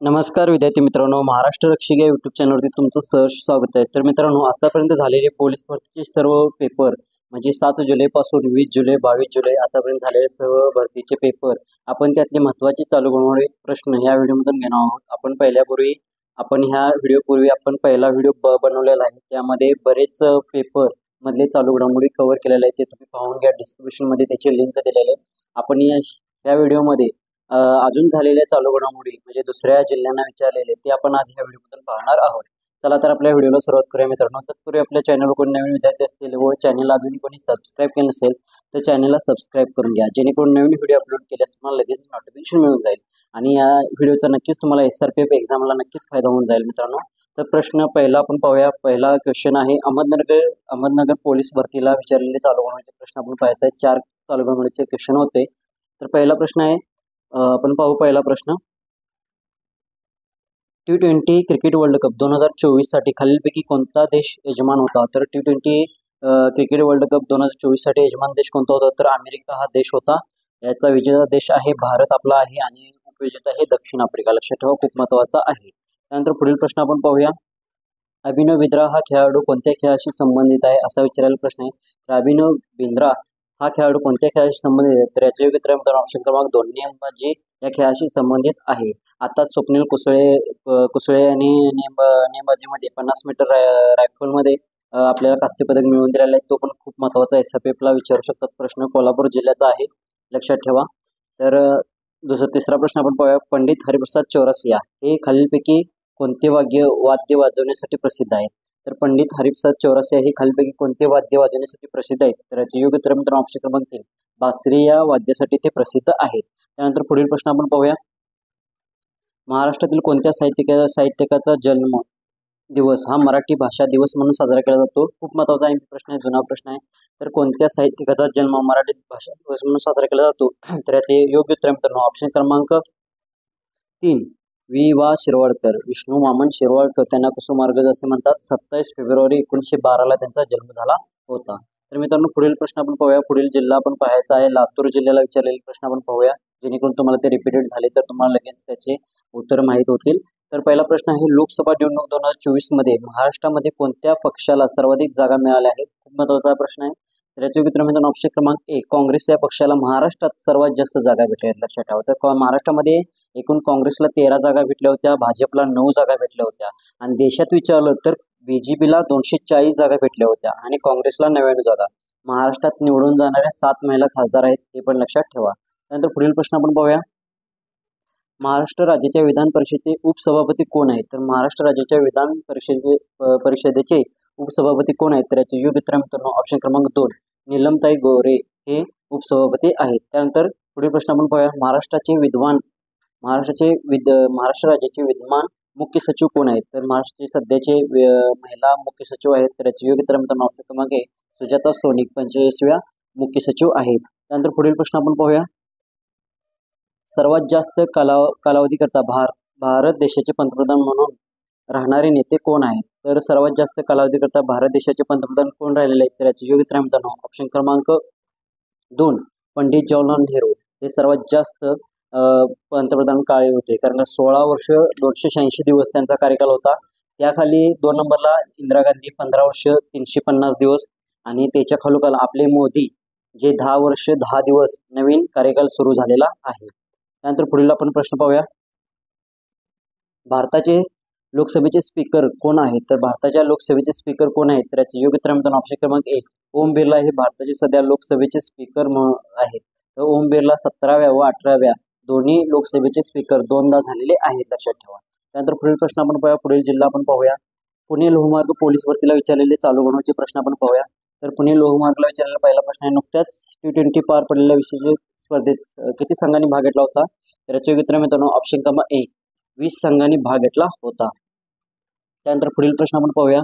नमस्कार विद्यार्थी मित्रांनो, महाराष्ट्र रक्षक या यूट्यूब चॅनलवरती तुमचं सहर्ष स्वागत आहे। तर मित्रांनो, आतापर्यंत झालेले पोलीस भरतीचे सर्व पेपर म्हणजे 7 जुलैपासून 20 जुलै 22 जुलै आतापर्यंत झालेले सर्व भरतीचे पेपर आपण त्यातले महत्त्वाचे चालू घडामोडी प्रश्न ह्या व्हिडिओमधून घेणार आहोत। आपण ह्या व्हिडिओपूर्वी पहिला व्हिडिओ बनवलेला आहे, त्यामध्ये बरेच पेपर मधले चालू घडामोडी कव्हर केलेले आहेत, ते तुम्ही पाहून घ्या। डिस्क्रिप्शन मध्ये त्याची लिंक दिलेली आहे। आपण या व्हिडिओमध्ये अजून झालेल्या चालू घडामोडी म्हणजे दुसऱ्या जिल्ह्यांना विचारलेले ते आपण आज ह्या व्हिडिओमधून पाहणार आहोत। चला तर आपल्या व्हिडिओला सुरुवात करूया मित्रांनो। तत्पूर्वी आपल्या चॅनलवर कोणी नवीन विद्यार्थी असतील व चॅनलला अजून कोणी सबस्क्राईब केलं नसेल तर चॅनलला सबस्क्राईब करून घ्या, जेणेकरून नवीन व्हिडिओ अपलोड केल्यास तुम्हाला लगेच नोटिफिकेशन मिळून जाईल आणि या व्हिडिओचा नक्कीच तुम्हाला SRPF एक्झामला नक्कीच फायदा होऊन जाईल मित्रांनो। तर प्रश्न पहिला आपण पाहूया। पहिला क्वेश्चन आहे, अहमदनगर पोलीस भरतीला विचारलेले चालू घडामोडीचे प्रश्न आपण पाहायचा आहे। 4 चालू घडामोडीचे क्वेश्चन होते। तर पहिला प्रश्न आहे, आपण पाहू पहिला प्रश्न। T20 क्रिकेट वर्ल्ड कप 2024 साठी खालीलपैकी कोणता देश यजमान होता? तर T20 क्रिकेट वर्ल्ड कप 2024 साठी यजमान देश कोणता होता? तर अमेरिका हा देश होता। याचा विजेता देश आहे भारत आपला आहे आणि उपविजेता आहे दक्षिण आफ्रिका। लक्षात ठेवा, खूप महत्त्वाचा आहे। त्यानंतर पुढील प्रश्न आपण पाहूया। अभिनव बिंद्रा हा खेळाडू कोणत्या खेळाशी संबंधित आहे असा विचारलेला प्रश्न आहे। तर अभिनव बिंद्रा हा खेळाडू कोणत्या खेळाशी संबंधित आहे? तर याचे योग्य उत्तर ऑप्शन क्रमांक 2 नेमबाजी या खेळाशी संबंधित आहे। आता स्वप्नील कुसळे यांनी नेमबाजीमध्ये 50 मीटर रायफलमध्ये आपल्याला कांस्य पदक मिळवून दिलेला आहे। तो पण खूप महत्त्वाचा SRPF ला विचारू शकतात प्रश्न, कोल्हापूर जिल्ह्याचा आहे, लक्षात ठेवा। तर तिसरा प्रश्न आपण पाहूया। पंडित हरिप्रसाद चौरसिया हे खालीलपैकी कोणते वाद्य वाजवण्यासाठी प्रसिद्ध आहेत? तर पंडित हरिप्रसाद चौरसिया हे खालीलपैकी कोणते वाद्य वाजवण्यासाठी प्रसिद्ध आहेत? तर याचे योग्य उत्तर मित्रांनो ऑप्शन क्रमांक 3 बासरी या वाद्यासाठी ते प्रसिद्ध आहेत। त्यानंतर पुढील प्रश्न आपण पाहूया। महाराष्ट्रातील कोणत्या साहित्यिकाचा जन्म दिवस हा मराठी भाषा दिवस म्हणून साजरा केला जातो? खूप महत्त्वाचा प्रश्न आहे, जुना प्रश्न आहे। तर कोणत्या साहित्यिकाचा जन्म मराठी भाषा दिवस म्हणून साजरा केला जातो? तर याचे योग्य उत्तर मित्रांनो ऑप्शन क्रमांक 3 वा शिरवाडकर, विष्णू वामन शिरवाडकर, त्यांना कुसुमाग्रज असे म्हणतात। 27 फेब्रुवारी 1912 ला त्यांचा जन्म झाला होता। तर मित्रांनो पुढील प्रश्न आपण पाहूया। पुढील जिल्हा आपण पाहायचा आहे, लातूर जिल्ह्याला विचारलेले प्रश्न आपण पाहूया, जेणेकरून तुम्हाला ते रिपीटेड झाले तर तुम्हाला लगेच त्याचे उत्तर माहीत होतील। तर पहिला प्रश्न आहे, लोकसभा निवडणूक 2024 मध्ये महाराष्ट्रामध्ये कोणत्या पक्षाला सर्वाधिक जागा मिळाल्या आहेत? खूप महत्त्वाचा प्रश्न आहे। तर याचे उत्तर मित्रांनो ऑप्शन क्रमांक 1 काँग्रेस या पक्षाला महाराष्ट्रात सर्वात जास्त जागा भेटल्या आहेत, लक्षात ठेवा। तर महाराष्ट्रामध्ये एकूण काँग्रेसला 13 जागा भेटल्या होत्या, भाजपला 9 जागा भेटल्या होत्या आणि देशात विचारलं तर BJPला 240 जागा भेटल्या होत्या आणि काँग्रेसला 99 जागा। महाराष्ट्रात निवडून जाणाऱ्या 7 महिला खासदार आहेत, ते पण लक्षात ठेवा। त्यानंतर पुढील प्रश्न आपण पाहूया। महाराष्ट्र राज्याच्या विधान परिषदेचे उपसभापती कोण आहेत? तर महाराष्ट्र राज्याच्या विधान परिषदेचे उपसभापती कोण आहेत? तर याचे योग्य उत्तर मित्रांनो ऑप्शन क्रमांक 2 नीलमताई गोरे हे उपसभापती आहेत। त्यानंतर पुढील प्रश्न आपण पाहूया। महाराष्ट्र राज्याचे विद्यमान मुख्य सचिव कोण आहेत? तर महाराष्ट्राचे सध्याचे महिला मुख्य सचिव आहेत, तर याचे योग्य उत्तर मित्रांनो ऑप्शन क्रमांक 1 सुजाता सोनिक 45व्या मुख्य सचिव आहेत। त्यानंतर पुढील प्रश्न आपण पाहूया। सर्वात जास्त कालावधीकरता भारत देशाचे पंतप्रधान म्हणून राहणारे नेते कोण आहेत? तर सर्वात जास्त कालावधीकरता भारत देशाचे पंतप्रधान कोण राहिलेले आहेत? तर याचे योग्य उत्तर मित्रांनो ऑप्शन क्रमांक 2 पंडित जवाहरलाल नेहरू हे सर्वात जास्त पंतप्रधान काळी होते, कारण 16 वर्ष 286 दिवस त्यांचा कार्यकाल होता। त्याखाली 2 नंबरला इंदिरा गांधी 15 वर्ष 350 दिवस आणि त्याच्या खालोखाल आपले मोदी जे 10 वर्ष 10 दिवस नवीन कार्यकाल सुरू झालेला आहे। त्यानंतर पुढील आपण प्रश्न पाहूया। भारताचे लोकसभेचे स्पीकर कोण आहेत? तर भारताच्या लोकसभेचे स्पीकर कोण आहेत? तर याचे योग्य उत्तर मित्रांनो ऑप्शन क्रमांक 1 ओम बिर्ला हे भारताचे सध्या लोकसभेचे स्पीकर आहेत। तर ओम बिर्ला 17व्या व 18व्या दोन्ही लोकसभेचे स्पीकर 2दा झालेले आहेत, लक्षात ठेवा। त्यानंतर पुढील प्रश्न आपण पाहूया। पुढील जिल्हा आपण पाहूया। पुणे लोहमार्ग पोलीस भरतीला विचारलेले चालू घडामोडीचे प्रश्न आपण पाहूया। तर पुणे लोहमार्गला विचारलेला पहिला प्रश्न आहे, नुकत्याच T20 पार पडलेल्या विशेष स्पर्धेत किती संघांनी भाग घेतला होता? तर याचे उत्तर मित्रांनो ऑप्शन क्रमांक 1 20 संघांनी भाग घेतला होता। त्यानंतर पुढील प्रश्न आपण पाहूया।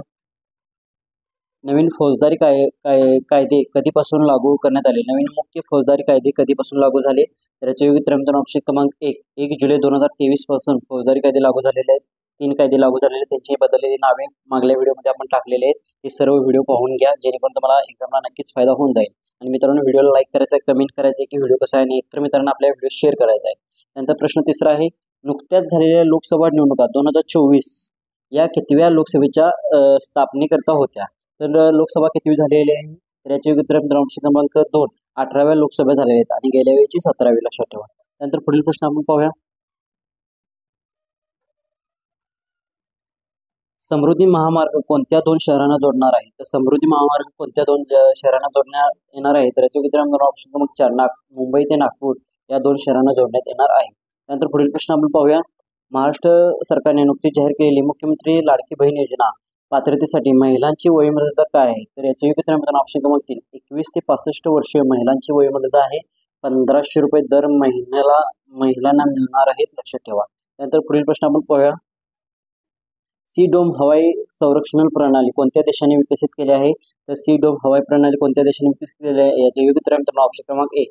नवीन फौजदारी कायदे कधीपासून लागू करण्यात आले? नवीन मुख्य फौजदारी कायदे कधीपासून लागू झाले? तर याचे उत्तर मित्रांनो ऑप्शन क्रमांक 1 जुलै 2023 पासून फौजदारी कायदे लागू झालेले आहेत। 3 कायदे लागू झालेले, त्यांची बदललेली नावे मागल्या व्हिडिओमध्ये आपण टाकलेले आहेत, हे सर्व व्हिडिओ पाहून घ्या, जेणेकरून तुम्हाला एक्झामला नक्कीच फायदा होऊन जाईल। आणि मित्रांनो व्हिडिओला लाईक करायचा आहे, कमेंट करायचं आहे की व्हिडिओ कसा आहे आणि इतर मित्रांना आपल्या व्हिडिओ शेअर करायचा आहे। त्यानंतर प्रश्न तिसरा आहे, नुकत्याच झालेल्या लोकसभा निवडणुका 2024 या कितव्या लोकसभेच्या स्थापनेकरता होत्या? तर लोकसभा कितवी झालेली आहे? तर याचे उत्तर मित्रांनो ऑप्शन क्रमांक 2 18व्या लोकसभा झालेल्या आहेत आणि गेल्या वेळेची 17वी, लक्षात ठेवा. त्यानंतर पुढील प्रश्न आपण पाहूया. समृद्धी महामार्ग कोणत्या 2 शहरांना जोडणार आहे? तर समृद्धी महामार्ग कोणत्या 2 शहरांना जोडण्यात येणार आहे? तर याचे उत्तर मित्रांनो ऑप्शन क्रमांक 4 मुंबई ते नागपूर या 2 शहरांना जोडण्यात येणार आहे. त्यानंतर पुढील प्रश्न आपण पाहूया. महाराष्ट्र सरकारने नुकतीच जाहीर केलेली मुख्यमंत्री लाडकी बहीण योजना पात्रतेसाठी महिलांची वयोमर्यादा काय आहे? तर याचे योग्य उत्तर मित्रांनो ऑप्शन क्रमांक 3 21 ते 65 वर्षीय महिलांची वयोमर्यादा आहे. 1500 रुपये दर महिलांना मिळणार आहेत, लक्षात ठेवा. त्यानंतर पुढील प्रश्न आपण पाहूया. सी डोम हवाई संरक्षण प्रणाली कोणत्या देशाने विकसित केली आहे? तर सी डोम हवाई प्रणाली कोणत्या देशाने विकसित केली आहे? याचे योग्य उत्तर मित्रांनो ऑप्शन क्रमांक 1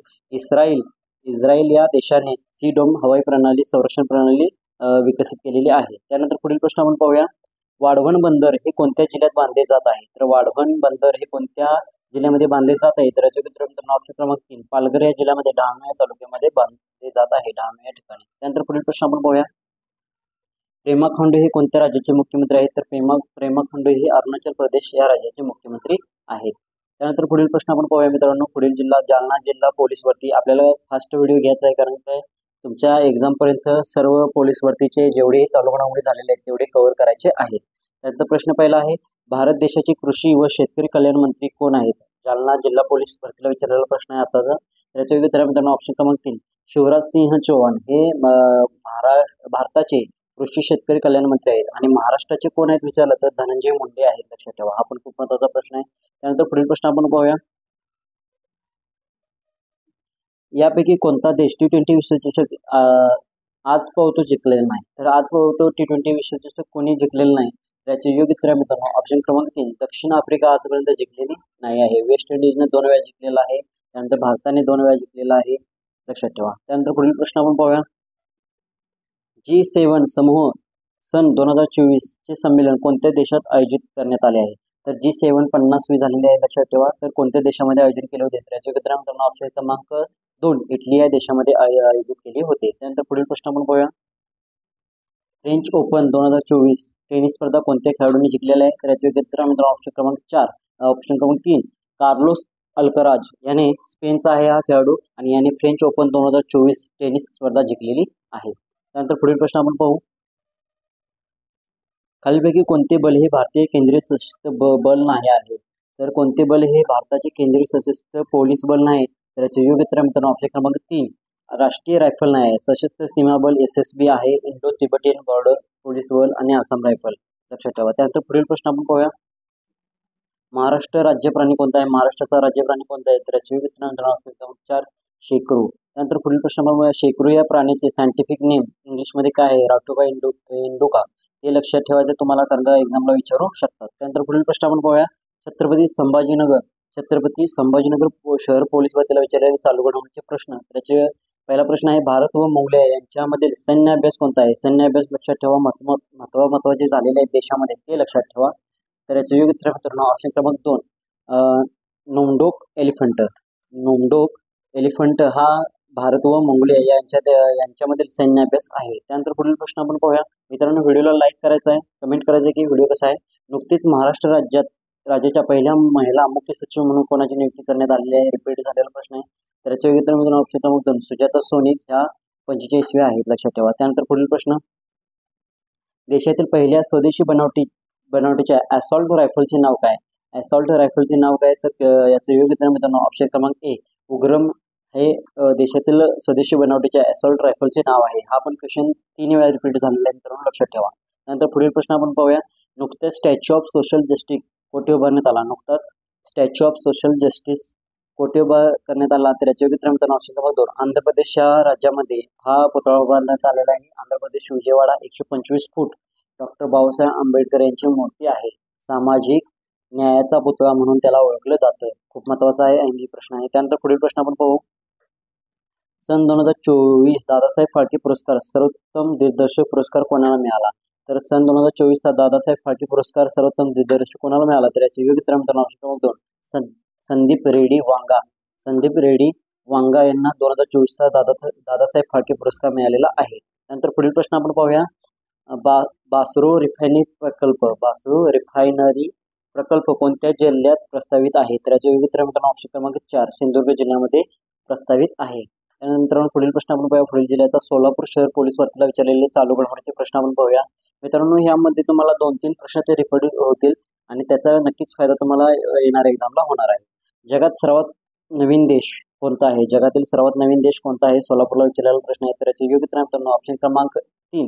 इस्रायल या देशाने सी डोम हवाई प्रणाली संरक्षण प्रणाली विकसित केलेली आहे. त्यानंतर पुढील प्रश्न आपण पाहूया. वाढवण बंदर हे कोणत्या जिल्ह्यात बांधले जात आहे? तर वाढवण बंदर हे कोणत्या जिल्ह्यामध्ये बांधले जात आहे? तर याचे उत्तर मित्रांनो ऑप्शन क्रमांक 3 पालघर या जिल्ह्यामध्ये डहाणू या तालुक्यामध्ये बांधले जात आहे, डहाणू या ठिकाणी. त्यानंतर पुढील प्रश्न आपण पाहूया. पेमा खांडू हे कोणत्या राज्याचे मुख्यमंत्री आहेत? तर पेमा खांडू हे अरुणाचल प्रदेश या राज्याचे मुख्यमंत्री आहेत. त्यानंतर पुढील प्रश्न आपण पाहूया मित्रांनो. पुढील जिल्हा जालना जिल्हा पोलीस भरती. आपल्याला फास्ट व्हिडिओ घ्यायचा आहे, कारण काय तुमच्या एक्झाम पर्यंत सर्व पोलीस भरतीचे जेवढे चालू घडामोडी झालेले आहेत तेवढे कव्हर करायचे आहेत. त्यानंतर प्रश्न पहिला आहे, भारत देशाचे कृषी व शेतकरी कल्याण मंत्री कोण आहेत? जालना जिल्हा पोलीस भरतीला विचारलेला प्रश्न आहे आताचा. त्याच्या उत्तर मित्रांनो ऑप्शन क्रमांक 3 शिवराज सिंह चौहान हे भारताचे कृषी शेतकरी कल्याण मंत्री आहेत. आणि महाराष्ट्राचे कोण आहेत विचारलं तर धनंजय मुंडे आहेत, लक्षात ठेवा. हा पण खूप महत्वाचा प्रश्न आहे. त्यानंतर पुढील प्रश्न आपण पाहूया. यापैकी कोणता देश T20 विश्वचषक आजपर्यंत जिंकलेला नाही? तर आजपर्यंत T20 विश्वचषक कोणी जिंकलेलं नाही? त्याचे योग्य उत्तर मित्रांनो ऑप्शन क्रमांक 3 दक्षिण आफ्रिका आजपर्यंत जिंकलेली नाही आहे. वेस्ट इंडिजने 2 वेळा जिंकलेला आहे. त्यानंतर भारताने 2 वेळा जिंकलेला आहे, लक्षात ठेवा. त्यानंतर पुढील प्रश्न आपण पाहूया. G7 समूह सन 2024 चे संमेलन कोणत्या देशात आयोजित करण्यात आले आहे? तर G7 50वी झालेली आहे, लक्षात ठेवा. तर कोणत्या देशामध्ये आयोजित केले होते? तर याचे उत्तर मित्रांनो ऑप्शन क्रमांक 2 इटली या देशामध्ये आयोजित केले होते. त्यानंतर पुढील प्रश्न आपण पाहूया. फ्रेंच ओपन 2024 टेनिस स्पर्धा कोणत्या खेळाडूंनी जिंकलेला आहे? तर याचे उत्तर मित्रांनो ऑप्शन क्रमांक 4 ऑप्शन क्रमांक 3 कार्लोस अल्कराज याने स्पेनचा आहे हा खेळाडू आणि याने फ्रेंच ओपन 2024 टेनिस स्पर्धा जिंकलेली आहे. त्यानंतर पुढील प्रश्न आपण पाहू. खालीलपैकी कोणते बल हे भारतीय केंद्रीय सशस्त्र बल नाही आहे? तर कोणते बल हे भारताचे केंद्रीय सशस्त्र पोलीस बल नाही? तर याचे योग्य उत्तर मित्रांनो ऑप्शन क्रमांक 3 राष्ट्रीय रायफल नाही आहे. सशस्त्र सीमा बल SSB आहे, इंडो तिबेटियन बॉर्डर पोलीस बल आणि आसाम रायफल, लक्षात ठेवा. त्यानंतर पुढील प्रश्न आपण पाहूया. महाराष्ट्र राज्य प्राणी कोणता आहे? महाराष्ट्राचा राज्य प्राणी कोणता आहे? तर याचे योग्य उत्तर मित्रांनो ऑप्शन क्रमांक 4 शेकरू. त्यानंतर पुढील प्रश्न आपण शेकरू या प्राण्याचे सायंटिफिक नेम इंग्लिशमध्ये काय आहे? राटोबा इंडोका. हे लक्षात ठेवायचं तुम्हाला, कारण का एक्झामला विचारू शकतात. त्यानंतर पुढील प्रश्न आपण पाहूया. छत्रपती संभाजीनगर शहर पोलीस भरतीला विचारलेले चालू घडामोडीचे प्रश्न. त्याचे पहिला प्रश्न आहे, भारत व मंगोलिया यांच्यामधील सैन्य अभ्यास कोणता आहे? सैन्य अभ्यास लक्षात ठेवा. महत्वाचे झालेले आहेत देशामध्ये ते लक्षात ठेवा. तर याचे योग्य उत्तर मित्रांनो ऑप्शन क्रमांक 2 नोमडोक एलिफंट हा भारत व मंगोलिया यांच्यामधील सैन्य अभ्यास आहे. त्यानंतर पुढील प्रश्न आपण पाहूया. मित्रांनो व्हिडिओला लाईक करायचा आहे, कमेंट करायचं आहे की व्हिडिओ कसा आहे. नुकतीच महाराष्ट्र राज्याच्या पहिल्या महिला मुख्य सचिव म्हणून कोणाची नियुक्ती करण्यात आलेली आहे? रिपीट झालेला प्रश्न आहे. तर याच्या उत्तर मित्रांनो ऑप्शन क्रमांक 2 सुजाता सोनी ह्या 45व्या आहेत, लक्षात ठेवा. त्यानंतर पुढील प्रश्न, देशातील पहिल्या स्वदेशी बनावटीच्या असॉल्ट रायफलचे नाव काय? असॉल्ट रायफलचे नाव काय? तर याचं योग्य उत्तर मित्रांनो ऑप्शन क्रमांक 1 उग्रम हे देशातील स्वदेशी बनावटीच्या असॉल्ट रायफलचे नाव आहे. हा पण क्वेश्चन 3 वेळा रिपीट झालेला आहे मित्रांनो, लक्षात ठेवा. नंतर पुढील प्रश्न आपण पाहूया. नुकत्याच स्टॅच्यू ऑफ सोशल जस्टिस कोठे उभारण्यात आला? नुकताच स्टॅच्यू ऑफ सोशल जस्टिस कोठे उभा करण्यात आला? तर याच्या योग्य मित्रांनो ऑप्शन क्रमांक 2 आंध्र प्रदेश या राज्यामध्ये हा पुतळा उभारण्यात आलेला आहे. आंध्र प्रदेश विजयवाडा 125 फूट डॉक्टर बाबासाहेब आंबेडकर यांची मूर्ती आहे. सामाजिक न्यायाचा पुतळा म्हणून त्याला ओळखलं जातं. खूप महत्वाचा आहे आणि प्रश्न आहे. त्यानंतर पुढील प्रश्न आपण पाहू. सन 2024 दादासाहेब फाळके पुरस्कार सर्वोत्तम दिग्दर्शक पुरस्कार कोणाला मिळाला? तर सन 2024 दादासाहेब फाळके पुरस्कार सर्वोत्तम दिग्दर्शक कोणाला मिळाला? तर याचे योग्य उत्तर मित्रांनो ऑप्शन क्रमांक 2 संदीप रेड्डी वांगा यांना 2024 दादासाहेब फाळके पुरस्कार मिळालेला आहे. त्यानंतर पुढील प्रश्न आपण पाहूया. बासरो रिफायनरी प्रकल्प कोणत्या जिल्ह्यात प्रस्तावित आहे? तर याचे विविध मित्रांनो ऑप्शन क्रमांक 4 सिंधुदुर्ग जिल्ह्यामध्ये प्रस्तावित आहे. त्यानंतर पुढील प्रश्न आपण पाहूया. पुढील जिल्ह्याचा सोलापूर शहर पोलीस भरतीला विचारलेले चालू घडामोडीचे प्रश्न आपण पाहूया. मित्रांनो, यामध्ये तुम्हाला 2-3 प्रश्न ते रिपीट होतील आणि त्याचा नक्कीच फायदा तुम्हाला येणाऱ्या एक्झामला होणार आहे. जगात सर्वात नवीन देश कोणता आहे? जगातील सर्वात नवीन देश कोणता आहे? सोलापूरला विचारलेला प्रश्न आहे. तर याचे योग्य उत्तर मित्रांनो ऑप्शन क्रमांक 3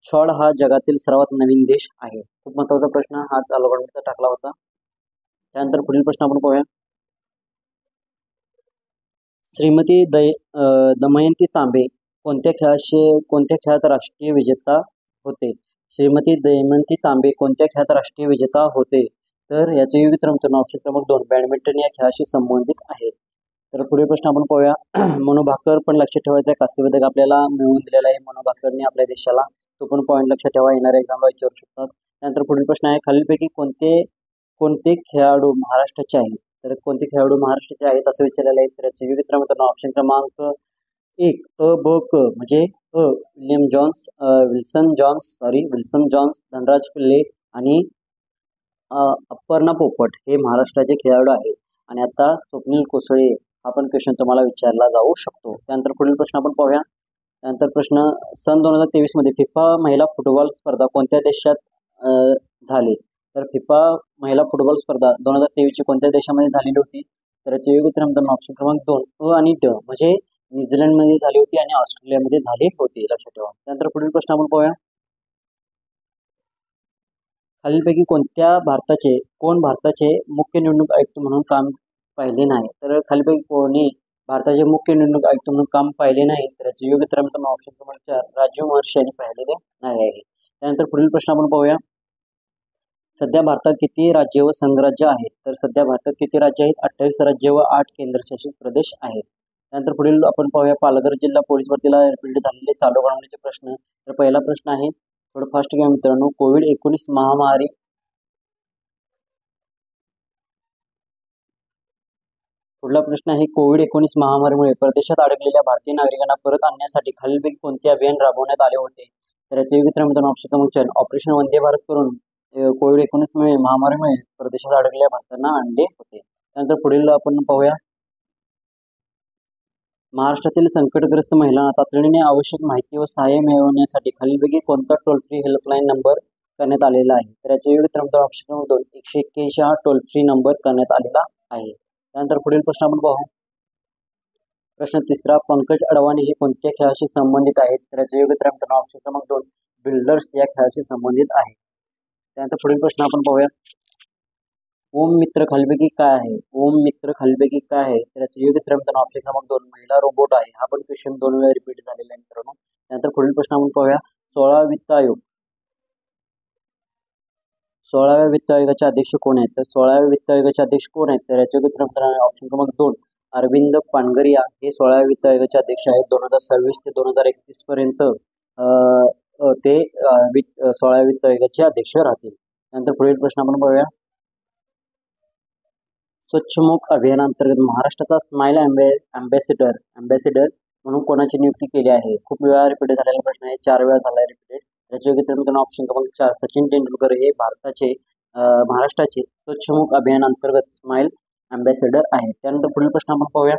स्वाड हा जगातील सर्वात नवीन देश आहे. खूप महत्त्वाचा प्रश्न हा चालू घडामोडीचा टाकला होता. त्यानंतर पुढील प्रश्न आपण पाहूया. श्रीमती दमयंती तांबे कोणत्या खेळात राष्ट्रीय विजेता होते? श्रीमती दमयंती तांबे कोणत्या खेळात राष्ट्रीय विजेता होते? तर याचे योग्य उत्तर मित्रांनो ऑप्शन क्रमांक 2 बॅडमिंटन या खेळाशी संबंधित आहे. तर पुढील प्रश्न आपण पाहूया. मनू भाकर पण लक्षात ठेवायचा. कांस्यपदक आपल्याला मिळवून दिलेला आहे मनू भाकरने आपल्या देशाला. तो पण पॉईंट लक्षात ठेवा, येणाऱ्या एक्झामला विचारू शकतात. त्यानंतर पुढील प्रश्न आहे. खालीलपैकी कोणते खेळाडू महाराष्ट्राचे आहेत? तर कोणते खेळाडू महाराष्ट्राचे आहेत असं विचारलेलं आहे. तर याचे योग्य उत्तर मित्रांनो ऑप्शन क्रमांक 1 म्हणजे विल्सन जॉन्स, धनराज पिल्ले आणि अपर्णा पोपट हे महाराष्ट्राचे खेळाडू आहेत. आणि आता स्वप्नील कोसळे हा पण क्वेश्चन तुम्हाला विचारला जाऊ शकतो. त्यानंतर पुढील प्रश्न आपण पाहूया. त्यानंतर प्रश्न सन 2023 मध्ये फिफा महिला फुटबॉल स्पर्धा कोणत्या देशात झाली? तर फिफा महिला फुटबॉल स्पर्धा 2023 कोणत्या देशामध्ये झालेली होती? तर याचे योग्य उत्तर मित्रांनो ऑप्शन क्रमांक 2 आणि ड म्हणजे न्यूझीलंडमध्ये झाली होती आणि ऑस्ट्रेलियामध्ये झाली होती, लक्षात ठेवा. त्यानंतर पुढील प्रश्न आपण पाहूया. खालीलपैकी कोण भारताचे मुख्य निवडणूक आयुक्त म्हणून काम पाहिले नाही? तर खालीलपैकी कोणी भारताचे मुख्य निवडणूक आयुक्त म्हणून काम पाहिले नाही? तर याचे योग्य उत्तर मित्रांनो ऑप्शन क्रमांक 4 राजीव महर्षी यांनी पाहिलेले नाही आहे. त्यानंतर पुढील प्रश्न आपण पाहूया. सध्या भारतात किती राज्य व संघराज्य आहेत? तर सध्या भारतात किती राज्य आहेत? 28 राज्य व 8 केंद्रशासित प्रदेश आहेत. त्यानंतर पुढील आपण पाहूया. पालघर जिल्हा पोलीस भरतीला रिपीट झालेले चालू घडामोडीचे प्रश्न. तर पहिला प्रश्न आहे, थोडं फास्ट घ्या मित्रांनो. कोविड-19 महामारी पुढला प्रश्न आहे. कोविड-19 महामारीमुळे परदेशात अडकलेल्या भारतीय नागरिकांना परत आणण्यासाठी खालीलपैकी कोणते अभियान राबवण्यात आले होते? तर याचे योग्य उत्तर मित्रांनो ऑप्शन क्रमांक 4 ऑपरेशन वंदे भारत करून कोविड-19 महामारीमुळे परदेशात अडकलेल्या भारतीयांना आणले होते. त्यानंतर पुढील आपण पाहूया. महाराष्ट्रातील संकटग्रस्त महिलांना तातडीने आवश्यक माहिती व सहाय्य मिळवण्यासाठी खालीलपैकी कोणता टोल फ्री हेल्पलाईन नंबर करण्यात आलेला आहे? तर याचे योग्य उत्तर मित्रांनो ऑप्शन क्रमांक 2 181 हा टोल फ्री नंबर करण्यात आलेला आहे. त्यानंतर पुढील प्रश्न आपण पाहू. प्रश्न तिसरा, पंकज अडवाणी हे कोणत्या खेळाशी संबंधित आहेत? तर याचे योग्य उत्तर मित्रांनो ऑप्शन क्रमांक 2 बिल्डर्स या खेळाशी संबंधित आहे. त्यानंतर पुढील प्रश्न आपण पाहूया. ओम मित्र खालीलपैकी काय आहे? तर याचे योग्य उत्तर मित्रांनो ऑप्शन क्रमांक 2 महिला रोबोट आहे. हा पण क्वेश्चन 2 वेळा रिपीट झालेला आहे मित्रांनो. त्यानंतर पुढील प्रश्न आपण पाहूया. 16व्या वित्त आयोगाचे अध्यक्ष कोण आहेत? तर 16व्या वित्त आयोगाचे अध्यक्ष कोण आहेत? तर याचे उत्तर मित्रांनो ऑप्शन क्रमांक 2 अरविंद पानगरिया हे 16व्या वित्त आयोगाचे अध्यक्ष आहेत. 2026 ते 2031 पर्यंत ते 16व्या वित्त आयोगाचे अध्यक्ष राहतील. त्यानंतर पुढील प्रश्न आपण पाहूया. स्वच्छमुख अभियानांतर्गत महाराष्ट्राचा स्माईल अँबॅसेडर म्हणून कोणाची नियुक्ती केली आहे? खूप वेळा रिपीट झालेला प्रश्न आहे, 4 वेळा झाला रिपीटेड. त्याचे योग्य उत्तर मित्रांनो ऑप्शन क्रमांक 4 सचिन तेंडुलकर हे महाराष्ट्राचे स्वच्छमुख अभियानांतर्गत स्माईल अँबॅसेडर आहेत. त्यानंतर पुढील प्रश्न आपण पाहूया.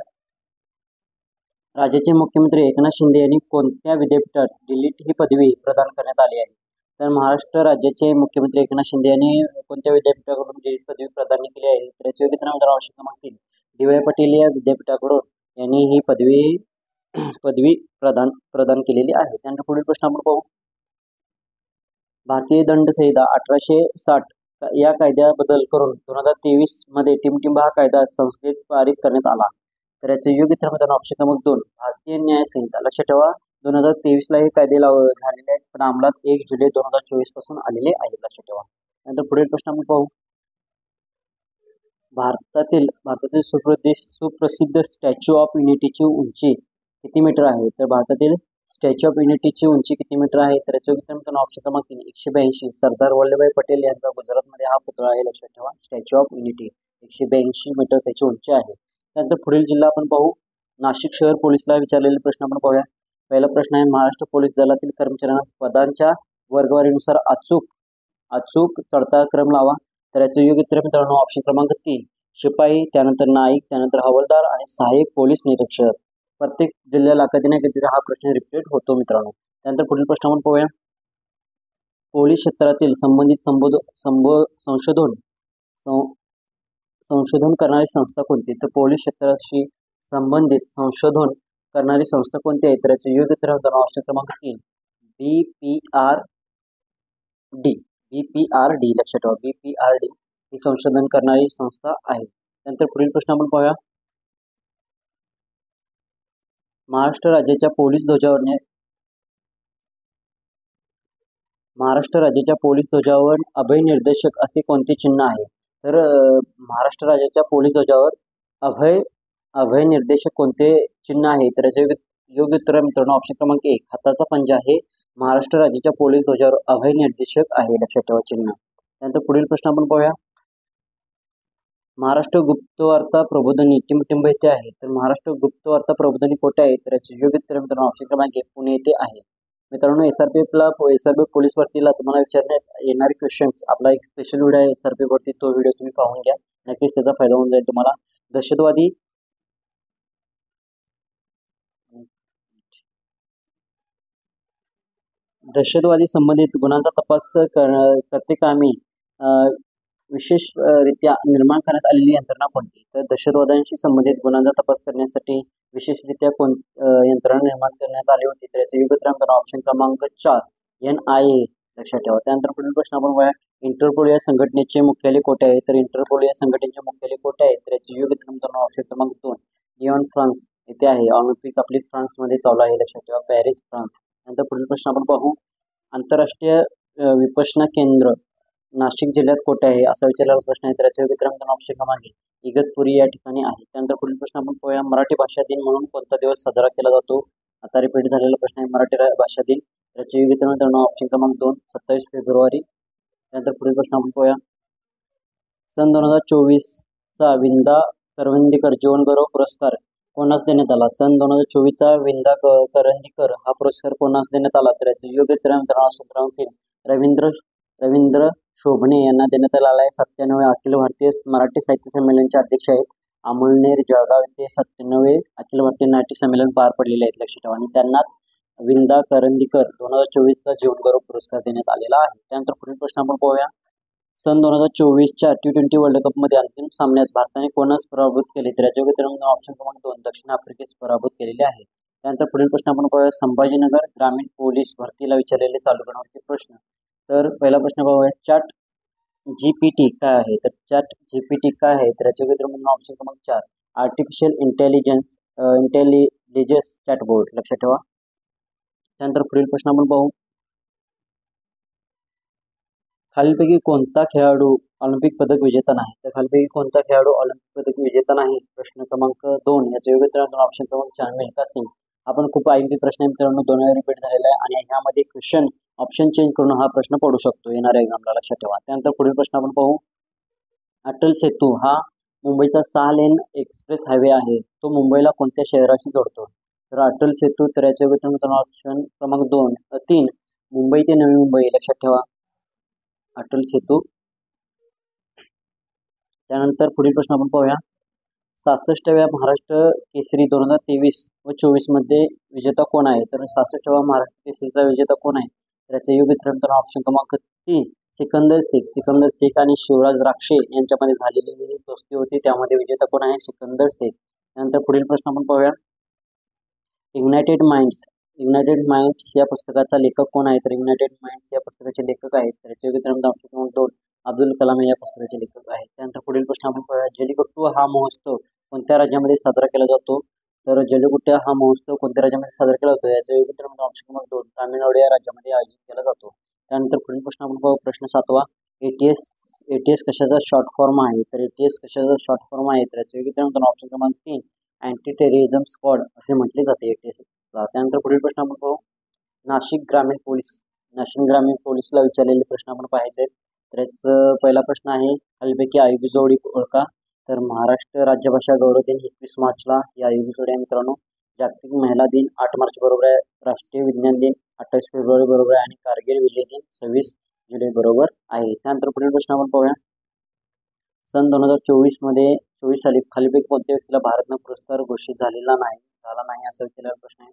राज्याचे मुख्यमंत्री एकनाथ शिंदे यांनी कोणत्या विद्यापीठात डिलीट ही पदवी प्रदान करण्यात आली आहे? तर महाराष्ट्र राज्याचे मुख्यमंत्री एकनाथ शिंदे यांनी कोणत्या विद्यापीठाकडून डिलीट पदवी प्रदान केली आहे? तर याचे योग्य उत्तर मित्रांनो ऑप्शन क्रमांक 3 डी.वाय. पाटील या विद्यापीठाकडून यांनी ही पदवी प्रदान केलेली आहे. त्यानंतर पुढील प्रश्न आपण पाहू. भारतीय दंड संहिता 1860 या कायद्या बदल करून 2023 मध्ये टिमटिंब हा कायदा संसदेत पारित करण्यात आला. तर याचे योग्य उत्तर मित्रांनो ऑप्शन क्रमांक 2 भारतीय न्याय संहिता. लक्षात ठेवा 2023 ला हे कायदे झालेले आहेत, पण अंमलात 1 जुलै 2024 पासून आलेले आहेत, लक्षात ठेवा. नंतर पुढील प्रश्न आपण पाहू. भारतातील सुप्रसिद्ध स्टॅच्यू ऑफ युनिटीची उंची किती मीटर आहे? तर भारतातील स्टॅच्यू ऑफ युनिटीची उंची किती मीटर आहे? तर याचे उत्तर मित्रांनो ऑप्शन क्रमांक 3 182. सरदार वल्लभभाई पटेल यांचा गुजरातमध्ये हा पुतळा आहे, लक्षात ठेवा. स्टॅच्यू ऑफ युनिटी 182 मीटर त्याची उंची आहे. त्यानंतर पुढील जिल्हा आपण पाहू. नाशिक शहर पोलिसला विचारलेले प्रश्न आपण पाहूया. पहिला प्रश्न आहे, महाराष्ट्र पोलीस दलातील कर्मचाऱ्यांना पदांच्या वर्गवारीनुसार अचूक चढता क्रम लावा. तर याचं योग्य उत्तर मित्रांनो ऑप्शन क्रमांक 3 शिपाई, त्यानंतर नाईक, त्यानंतर हवालदार आणि सहाय्यक पोलीस निरीक्षक. प्रत्येक जिल्ह्याला कधी ना कधी हा प्रश्न रिपीट होतो मित्रांनो. त्यानंतर पुढील प्रश्न आपण पाहूया, पोलीस क्षेत्रातील संबंधित संशोधन करणारी संस्था कोणती. तर पोलीस क्षेत्राशी संबंधित संशोधन करणारी संस्था कोणती आहे. तर याचे योग्य उत्तर ऑप्शन क्रमांक 3 BPRD लक्षात ठेवा. BPRD ही संशोधन करणारी संस्था आहे. त्यानंतर पुढील प्रश्न आपण पाहूया, महाराष्ट्र राज्याच्या पोलीस ध्वजावर अभय निर्देशक असे कोणते चिन्ह आहे. तर महाराष्ट्र राज्याच्या पोलीस ध्वजावर अभय निर्देशक कोणते चिन्ह आहे. तर याचे योग्य उत्तर मित्रांनो ऑप्शन क्रमांक 1 हाताचा पंजा हे महाराष्ट्र राज्याच्या पोलीस ध्वजावर अभय निर्देशक आहे लक्षात ठेवा चिन्ह. त्यानंतर पुढील प्रश्न आपण पाहूया, महाराष्ट्र गुप्तवार्ता प्रबोधिनी टिंब येथे आहे. तर महाराष्ट्र गुप्तवार्ता प्रबोधिनी कोठे आहे. तर याचे योग्य उत्तर मित्रांनो ऑप्शन क्रमांक 1 पुणे येथे आहे. मित्रांनो एसआरपीएफ पोलीस भरतीला तुम्हाला विचारण्यात येणारे क्वेश्चन्स आपला एक स्पेशल व्हिडिओ आहे एसआरपीएफ वरती, तो व्हिडिओ तुम्ही पाहून घ्या, नक्कीच त्याचा फायदा होऊन जाईल तुम्हाला. दहशतवादी संबंधित गुन्ह्यांचा तपास करते कामी विशेषरित्या निर्माण करण्यात आलेली यंत्रणा कोणती. तर दहशतवाद्यांशी संबंधित गुन्ह्यांचा तपास करण्यासाठी विशेषरित्या यंत्रणा निर्माण करण्यात आली होती. तर याचे योग्य उत्तर ऑप्शन क्रमांक 4 NIA लक्षात ठेवा. त्यानंतर पुढील प्रश्न आपण बघूया, इंटरपोल या संघटनेचे मुख्यालय कोठे आहे. तर इंटरपोल या संघटनेचे मुख्यालय कोठे आहे. तर याचे योग्य उत्तर ऑप्शन क्रमांक 2 लिओन फ्रान्स येथे आहे. ऑलिम्पिक आपली फ्रान्समध्ये चालू आहे लक्षात ठेवा, पॅरिस फ्रान्स. त्यानंतर पुढील प्रश्न आपण पाहू, आंतरराष्ट्रीय विपश्यना केंद्र नाशिक जिल्ह्यात कोठे आहे असा विचारलेला प्रश्न आहे. तर याचे योग्य उत्तर ऑप्शन क्रमांक इगतपुरी या ठिकाणी आहे. त्यानंतर पुढील प्रश्न आपण पाहूया, मराठी भाषा दिन म्हणून कोणता दिवस साजरा केला जातो. आता रिपीट झालेला प्रश्न आहे, मराठी भाषा दिन. त्याचे योग्य उत्तर ऑप्शन क्रमांक 2 27 फेब्रुवारी. त्यानंतर पुढील प्रश्न आपण पाहूया, सन 2024चा विंदा करवंदीकर जीवन गौरव पुरस्कार कोणास देण्यात आला. सन 2024चा विंदा करंदीकर हा पुरस्कार कोणास देण्यात आला. तर याचे योग्य उत्तर ऑप्शन क्रमांक 3 रवींद्र शोभणे यांना देण्यात आला आहे. 97 अखिल भारतीय मराठी साहित्य संमेलनाचे अध्यक्ष आहेत. अमूलनेर जळगाव येथे 97 अखिल भारतीय मराठी संमेलन पार पडलेले आहेत लक्षात ठेवा, आणि त्यांनाच विंदा करंदीकर 2024चा जीवन गौरव पुरस्कार देण्यात आलेला आहे. त्यानंतर पुढील प्रश्न आपण पाहूया, सन 2024च्या T20 वर्ल्ड कपमध्ये अंतिम सामन्यात भारताने कोणास पराभूत केले. तर याच्या उत्तर ऑप्शन क्रमांक 2 दक्षिण आफ्रिकेस पराभूत केलेले आहे. त्यानंतर पुढील प्रश्न आपण पाहूया, संभाजीनगर ग्रामीण पोलीस भरतीला विचारलेले चालू घडामोडीचे प्रश्न. तर पहिला प्रश्न पाहूया, चॅट GPT काय आहे. तर चॅट GPT काय आहे. तर याचे उत्तर ऑप्शन क्रमांक 4 आर्टिफिशियल इंटेलिजन्स चॅटबोर्ड लक्षात ठेवा. त्यानंतर पुढील प्रश्न आपण पाहू, खालीलपैकी कोणता खेळाडू ऑलिम्पिक पदक विजेता नाही. तर खालीलपैकी कोणता खेळाडू ऑलिम्पिक पदक विजेता नाही. प्रश्न क्रमांक 2 याचे योग्य उत्तर ऑप्शन क्रमांक 4 मिल्खा सिंग. आपण खूप IMP प्रश्न मित्रांनो 2 वेळा रिपीट झालेला आहे, आणि ह्यामध्ये क्वेश्चन ऑप्शन चेंज करून हा प्रश्न पडू शकतो येणाऱ्या एक्झामला लक्षात ठेवा. त्यानंतर पुढील प्रश्न आपण पाहू, अटल सेतू हा मुंबईचा 6 लेन एक्सप्रेस हायवे आहे. तो मुंबईला कोणत्या शहराशी जोडतो. तर अटल सेतू, तर याचे उत्तर ऑप्शन क्रमांक 3 मुंबई ते नवी मुंबई लक्षात ठेवा अटल सेतू. त्यानंतर पुढील प्रश्न आपण पाहूया, 66व्या महाराष्ट्र केसरी 2023 व 24 मध्ये विजेता कोण आहे. तर 66व्या महाराष्ट्र केसरीचा विजेता कोण आहे. तर याचे योग्य उत्तर ऑप्शन क्रमांक 3 सिकंदर शेख आणि शिवराज राक्षे यांच्यामध्ये झालेली दोस्ती होती, त्यामध्ये विजेता कोण आहे. सिकंदर शेख. त्यानंतर पुढील प्रश्न आपण पाहूया, इग्नायटेड माइंड्स या पुस्तकाचा लेखक कोण आहे. तर इग्नायटेड माइंड्स या पुस्तकाचे लेखक आहेत. तर याचे योग्य उत्तर ऑप्शन क्रमांक 2 अब्दुल कलाम या पुस्तकाचे लेखक आहेत. त्यानंतर पुढील प्रश्न आपण पाहूया, जल्लीकट्टू हा महोत्सव कोणत्या राज्यामध्ये साजरा केला जातो. तर जल्लीकट्टू हा महोत्सव कोणत्या राज्यामध्ये साजरा केला जातो. याचे योग्य उत्तर ऑप्शन क्रमांक 2 तामिळनाडू या राज्यामध्ये आयोजित केला जातो. त्यानंतर पुढील प्रश्न आपण पाहू, प्रश्न 7वा, ATS कशाचा शॉर्ट फॉर्म आहे. तर ATS कशाचा शॉर्ट फॉर्म आहे. तर याचे योग्य उत्तर ऑप्शन क्रमांक 3 अँटी टेररिझम स्क्वॉड असे म्हटले जाते ATS. त्यानंतर पुढील प्रश्न आपण पाहू, नाशिक ग्रामीण पोलीसला विचारलेले प्रश्न आपण पाहायचे. तर याचा पहिला प्रश्न आहे, खालीलपैकी आयोगी जोडी ओळखा. तर महाराष्ट्र राज्यभाषा गौरव दिन 21 मार्चला ही आयोगी जोडी आहे मित्रांनो. जागतिक महिला दिन 8 मार्च बरोबर आहे. राष्ट्रीय विज्ञान दिन 28 फेब्रुवारी बरोबर आहे आणि कारगिल विजय दिन 26 जुलै बरोबर आहे. त्यानंतर पुढील प्रश्न आपण पाहूया. सन 2024 मध्ये 24 साली खालीलपैकी कोणत्या व्यक्तीला भारतरत्न पुरस्कार घोषित झाला नाही असा विचारलेला प्रश्न आहे.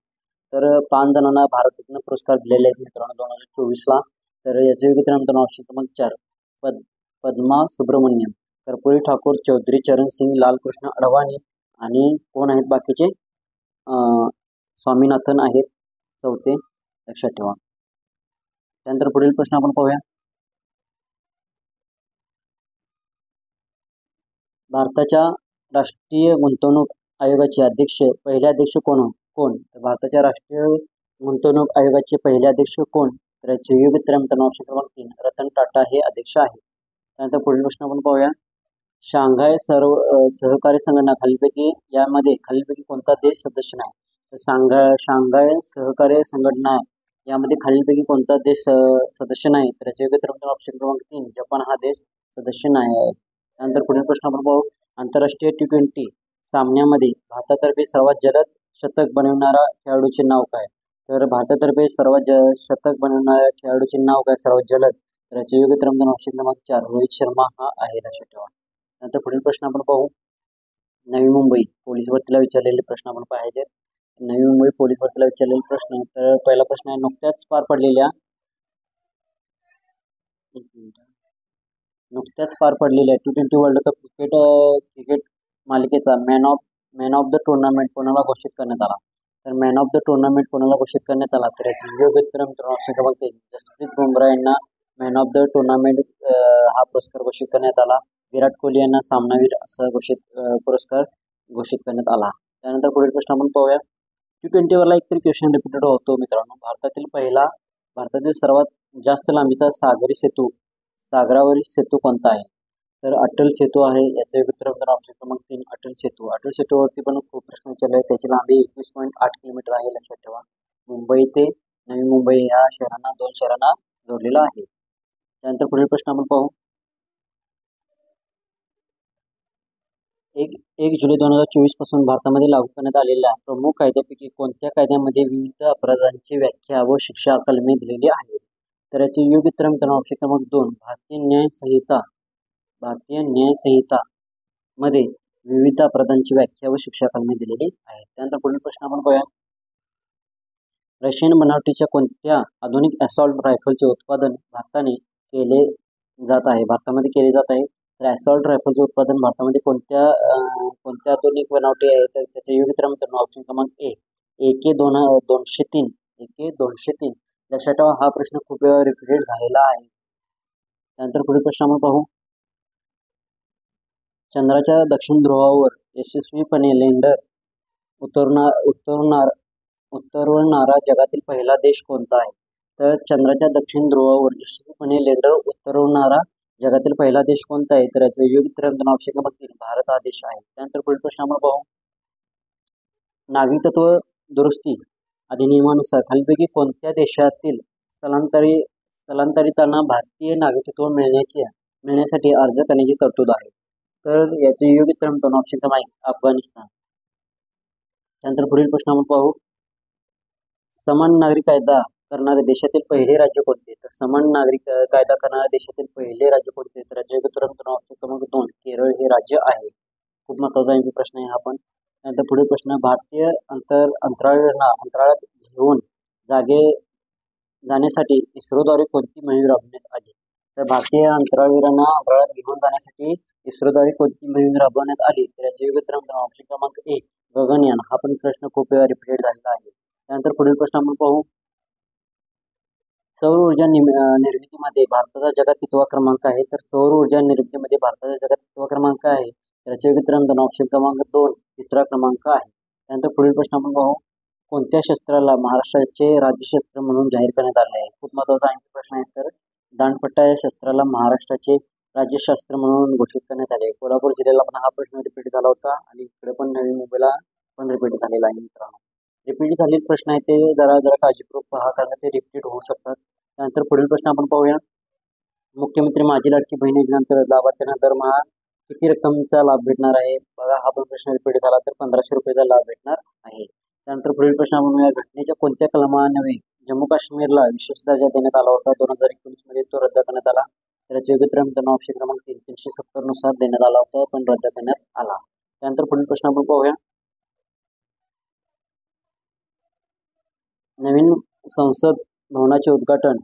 तर 5 जणांना भारतरत्न पुरस्कार दिलेले आहेत मित्रांनो 2024ला. तर याचे योग्य उत्तर मित्रांनो ऑप्शन क्रमांक 4 पद्मा सुब्रमण्यम, कर्पूरी ठाकूर, चौधरी चरण सिंग, लालकृष्ण अडवाणी आणि कोण आहेत बाकीचे? स्वामीनाथन आहेत चौथे, लक्षात ठेवा. त्यानंतर पुढील प्रश्न आपण पाहूया. भारताच्या राष्ट्रीय गुंतवणूक आयोगाचे पहिले अध्यक्ष कोण? तर भारताच्या राष्ट्रीय गुंतवणूक आयोगाचे पहिले अध्यक्ष कोण? तर याचे योग्य उत्तर मित्रांनो ऑप्शन क्रमांक 3 रतन टाटा हे अध्यक्ष आहेत. त्यानंतर पुढील प्रश्न आपण पाहूया. शांघाय सहकार्य संघटना खालीलपैकी कोणता देश सदस्य नाही? तर शांघाय सहकार्य संघटना यामध्ये खालीलपैकी कोणता देश सदस्य नाही? तर याचे योग्य उत्तर ऑप्शन क्रमांक 3 जपान हा देश सदस्य नाही आहे. त्यानंतर पुढील प्रश्न आपण पाहू. आंतरराष्ट्रीय T20 सामन्यामध्ये भारतातर्फे सर्वात जलद शतक बनवणारा खेळाडूचे नाव काय? तर भारतातर्फे सर्वात शतक बनवणाऱ्या खेळाडूचे नाव काय सर्वात जलद? तर याचे योग्य उत्तर ऑप्शन क्रमांक 4 रोहित शर्मा हा आहे, लक्षात ठेवा. नंतर पुढील प्रश्न आपण पाहू. नवी मुंबई पोलीस भरतीला विचारलेले प्रश्न आपण पाहायचे. नवी मुंबई पोलीस भरतीला विचारलेले प्रश्न. तर पहिला प्रश्न आहे नुकत्याच पार पडलेल्या T20 वर्ल्ड कप क्रिकेट मालिकेचा मॅन ऑफ द टुर्नामेंट कोणाला घोषित करण्यात आला? तर मॅन ऑफ द टुर्नामेंट कोणाला घोषित करण्यात आला? तर याचे योग्य उत्तर मित्रांनो ऑप्शन क्रमांक 3 जसप्रीत बुमराह यांना मॅन ऑफ द टुर्नामेंट हा पुरस्कार घोषित करण्यात आला. विराट कोहली यांना सामनावीर असा पुरस्कार घोषित करण्यात आला. त्यानंतर पुढील प्रश्न आपण पाहूया. T20 वरला एकतरी क्वेश्चन रिपीटेड होतो मित्रांनो. भारतातील सर्वात जास्त लांबीचा सागरावरील सेतू कोणता आहे? तर अटल सेतू आहे. याचे उत्तर ऑप्शन क्रमांक 3 अटल सेतूवरती पण खूप प्रश्न विचारले आहेत. त्याची लांबी 21.8 किलोमीटर आहे, लक्षात ठेवा. मुंबई ते नवी मुंबई या दोन शहरांना जोडलेला आहे. त्यानंतर पुढील प्रश्न आपण पाहू. 1 जुलै 2024 पासून भारतामध्ये लागू करण्यात आलेल्या प्रमुख कायद्यापैकी कोणत्या कायद्यामध्ये विविध अपराधांची व्याख्या व शिक्षा कलमे दिलेली आहेत? तर याचे योग्य उत्तर मित्रांनो ऑप्शन क्रमांक 2 भारतीय न्याय संहिता मध्ये विविध अपराधांची व्याख्या व शिक्षा कलमे दिलेली आहे. त्यानंतर पुढील प्रश्न आपण पाहूया. रशियन बनावटीच्या कोणत्या आधुनिक असॉल्ट रायफलचे उत्पादन भारतामध्ये केले जात आहे? तर असॉल्ट रायफलचे उत्पादन भारतामध्ये कोणत्या आधुनिक बनावटी आहे? तर त्याचे योग्य उत्तर मित्रांनो ऑप्शन क्रमांक A AK-203. लक्षात ठेवा, हा प्रश्न खूप वेळा रिपीटेड झालेला आहे. त्यानंतर पुढील प्रश्न आपण पाहू. चंद्राच्या दक्षिण ध्रुवावर यशस्वीपणे लँडर उतरवणारा जगातील पहिला देश कोणता आहे? तर चंद्राच्या दक्षिण ध्रुवावर यशस्वीपणे लँडर उतरवणारा जगातील पहिला देश कोणता आहे? तर याचे योग्य उत्तर ऑप्शन क्रमांक 3 भारत हा देश आहे. त्यानंतर पुढील प्रश्न आपण पाहू. नागरिकत्व दुरुस्ती अधिनियमानुसार खालीलपैकी कोणत्या देशातील स्थलांतरितांना भारतीय नागरिकत्व मिळण्यासाठी अर्ज करण्याची तरतूद आहे? तर याचे योग्य उत्तर ऑप्शन क्रमांक अफगाणिस्तान. त्यानंतर पुढील प्रश्न आपण पाहू. समान नागरिक कायदा करणारे देशातील पहिले राज्य कोणते? तर समान नागरिक कायदा करणारे देशातील पहिले राज्य कोणते? तर याचे योग्य उत्तर ऑप्शन क्रमांक 2 केरळ हे राज्य आहे. खूप महत्त्वाचा प्रश्न आहे हा पण. त्यानंतर पुढील प्रश्न. भारतीय अंतराळात घेऊन जाण्यासाठी इस्रोद्वारे कोणती मोहीम राबवण्यात आली? तर भारतीय अंतराळवीरांना अंतराळात घेऊन जाण्यासाठी इस्रोद्वारे कोणती मोहीम राबवण्यात आली? तर याचे योग्य उत्तर ऑप्शन क्रमांक 1 गगनयान. हा पण प्रश्न खूप वेळा रिपीटेड झालेला आहे. त्यानंतर पुढील प्रश्न आपण पाहू. सौर ऊर्जा निर्मितीमध्ये भारताचा जगात कितवा क्रमांक आहे? तर सौर ऊर्जा निर्मितीमध्ये भारताचा जगात कितवा क्रमांक आहे? तर याचे योग्य उत्तर ऑप्शन क्रमांक 2 तिसरा क्रमांक आहे. त्यानंतर पुढील प्रश्न आपण पाहू. कोणत्या शस्त्राला महाराष्ट्राचे राज्यशस्त्र म्हणून जाहीर करण्यात आले आहे? खूप महत्त्वाचा प्रश्न आहे. तर दांडपट्टा या शस्त्राला महाराष्ट्राचे राज्यशस्त्र म्हणून घोषित करण्यात आले. कोल्हापूर जिल्ह्याला पण हा प्रश्न रिपीट झाला होता आणि इकडे पण नवी मुंबईला पण रिपीट झालेला आहे मित्रांनो. रिपीट झालेले प्रश्न आहे ते जरा काळजीपूर्वक पहा, कारण ते रिपीट होऊ शकतात. त्यानंतर पुढील प्रश्न आपण पाहूया. मुख्यमंत्री माझी लाडकी बहीण योजनेनंतर लाभार्थ्यांना दरमहा किती रक्कमचा लाभ भेटणार आहे? बघा, हा पण प्रश्न रिपीट झाला तर 1500 रुपयाचा लाभ भेटणार आहे. त्यानंतर पुढील प्रश्न आपण या घटनेच्या कोणत्या कलमान्वये जम्मू काश्मीरला विशेष दर्जा देण्यात आला होता? 2019 मध्ये तो रद्द करण्यात आला. तर याचे योग्य उत्तर मित्रांनो ऑप्शन क्रमांक 3 370 नुसार देण्यात आला होता, पण रद्द करण्यात आला. त्यानंतर पुढील प्रश्न आपण पाहूया. नवीन संसद भवनाचे उद्घाटन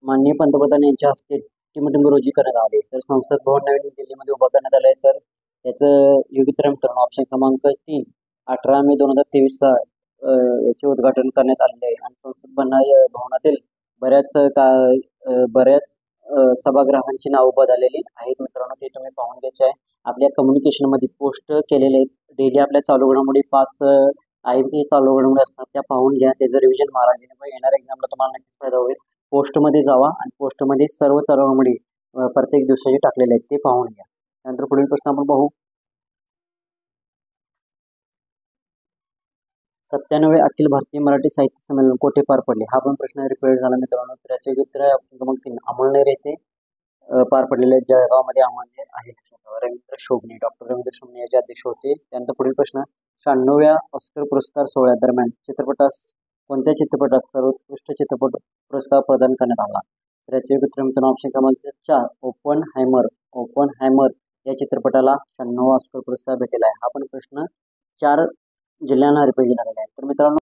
माननीय पंतप्रधान यांच्या हस्ते टिमटिंब रोजी करण्यात आले. तर संसद भवन नवीन दिल्लीमध्ये उभा करण्यात आले. तर याचं योग्य उत्तर मित्रांनो ऑप्शन क्रमांक 3 18 मे 2023 याचे उद्घाटन करण्यात आलेले आहे. आणि संसद भवनातील बऱ्याच सभागृहांची नावं बदललेली आहेत मित्रांनो, ते तुम्ही पाहून घ्यायचं आहे. आपल्या कम्युनिकेशनमध्ये पोस्ट केलेले डेली आपल्या चालू घडामोडी 5 IMP चालू घडामोडी असतात, त्या पाहून घ्या. त्याचं रिव्हिजन मारा, जेणेकरून येणाऱ्या एक्झामला तुम्हाला नक्कीच फायदा होईल. पोस्टमध्ये जावा आणि पोस्टमध्ये सर्व चालू घडामोडी प्रत्येक दिवसाचे टाकलेले आहेत, ते पाहून घ्या. त्यानंतर पुढील प्रश्न आपण पाहू. 97 अखिल भारतीय मराठी साहित्य संमेलन कोठे पार पडले? हा पण प्रश्न रिपीट झाला मित्रांनो. तर याचे उत्तर आहे ऑप्शन क्रमांक 3 अमळनेर येथे पार पडलेले. जळगावमध्ये अमळनेर आहे. रवींद्र शोभणे, डॉक्टर रवींद्र शोभणे याचे अध्यक्ष होते. त्यानंतर पुढील प्रश्न 96व्या ऑस्कर पुरस्कार सोहळ्यादरम्यान कोणत्या चित्रपटास सर्वोत्कृष्ट चित्रपट पुरस्कार प्रदान करण्यात आला? तर याचे उत्तर मित्रांनो ऑप्शन क्रमांक 4 ओपनहायमर या चित्रपटाला 96वा ऑस्कर पुरस्कार भेटलेला आहे. हा पण प्रश्न 4 जिल्ह्यांना रिपीट झालेला आहे. तर मित्रांनो